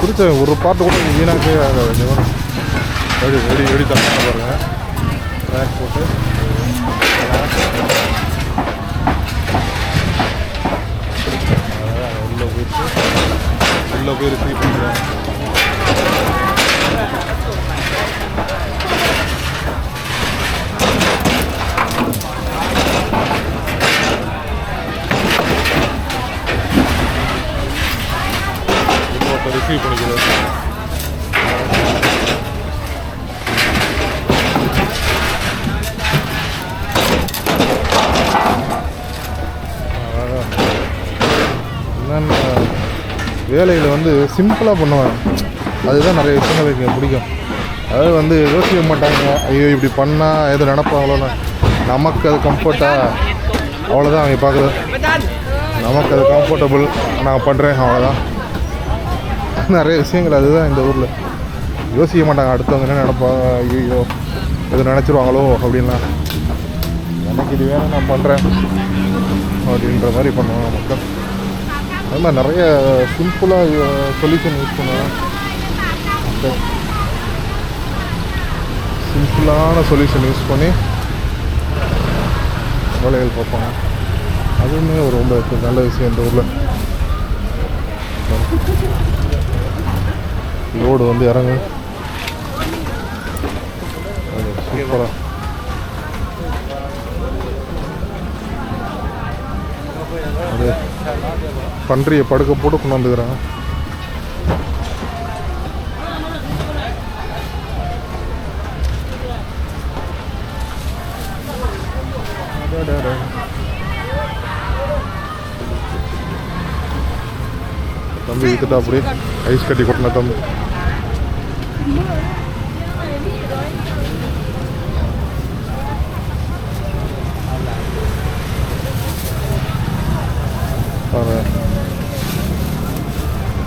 குறிச்ச ஒரு பாட்டு கூட வீணாக்கவே ஆகாது. வெடி வெடி வெடி தண்ணி பாருங்க. ரேக் போட்டு உள்ள போய் ரிசீவ் பண்ணுறேன். ரிசீவ் பண்ணிக்கிறேன். என்னென்ன வேலையில் வந்து சிம்பிளாக பண்ணுவாங்க, அதுதான் நிறைய விஷயங்கள் எனக்கு பிடிக்கும். அதாவது வந்து யோசிக்க மாட்டாங்க, ஐயோ இப்படி பண்ணால் எது நினப்பாங்களோன்னு. நமக்கு அது கம்ஃபர்ட்டாக அவ்வளோதான் அவங்க பார்க்குறது. நமக்கு அது கம்ஃபர்டபுள், நான் பண்ணுறேன் அவ்வளோதான். நிறைய விஷயங்கள் அதுதான் இந்த ஊரில் யோசிக்க மாட்டாங்க. அடுத்தவங்க என்ன நினைப்பாங்க, ஐயோ எது நினச்சிருவாங்களோ அப்படின்னா. எனக்கு இது வேணும், நான் பண்ணுறேன் அப்படின்ற மாதிரி பண்ணுவாங்க மக்கள். அது மாதிரி நிறைய சிம்பிளாக சொல்யூஷன் யூஸ் பண்ணுவேன். சிம்பிளான சொல்யூஷன் யூஸ் பண்ணி வேலைகள் பார்ப்பாங்க. அதுவுமே ஒரு ரொம்ப நல்ல விஷயம் இந்த ஊரில். லோடு வந்து இறங்கு சூப்பராக. அது பன்றியை படுக்க போட்டு கொண்டு வந்துக்கிறாங்க. தம்பி வித்துட்டா அப்படி ஐஸ் கட்டி கொட்டின தம்பி.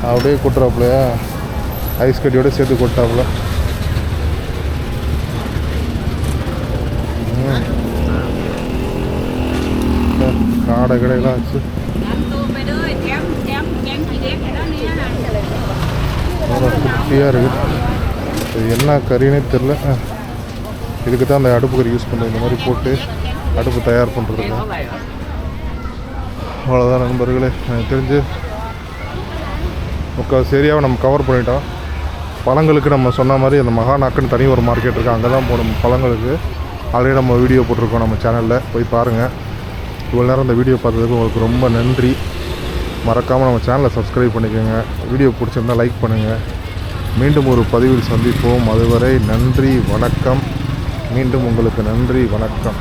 அப்படியே கொட்டுறாப்புலையா, ஐஸ் கட்டியோட சேர்த்து கொட்டாப்புல. காடை கடையெல்லாம் வச்சு குட்டியாக இருக்குது. இது என்ன கறினே தெரில. இதுக்கு தான் அந்த அடுப்பு கறி யூஸ் பண்ணுறேன். இந்த மாதிரி போட்டு அடுப்பு தயார் பண்ணுறதுக்கு. அவ்வளோதான் நண்பர்களே, எனக்கு தெரிஞ்சு முக்கால் சரியாக நம்ம கவர் பண்ணிட்டோம். பழங்களுக்கு நம்ம சொன்ன மாதிரி அந்த மகாநாக்குன்னு தனி ஒரு மார்க்கெட் இருக்குது, அங்கே தான் போகணும் பழங்களுக்கு. ஆல்ரெடி நம்ம வீடியோ போட்டிருக்கோம் நம்ம சேனலில், போய் பாருங்கள். இவ்வளோ நேரம் இந்த வீடியோ பார்த்ததுக்கு உங்களுக்கு ரொம்ப நன்றி. மறக்காமல் நம்ம சேனலை சப்ஸ்கிரைப் பண்ணிக்கோங்க. வீடியோ பிடிச்சிருந்தால் லைக் பண்ணுங்கள். மீண்டும் ஒரு பதிவில் சந்திப்போம். அதுவரை நன்றி, வணக்கம். மீண்டும் உங்களுக்கு நன்றி, வணக்கம்.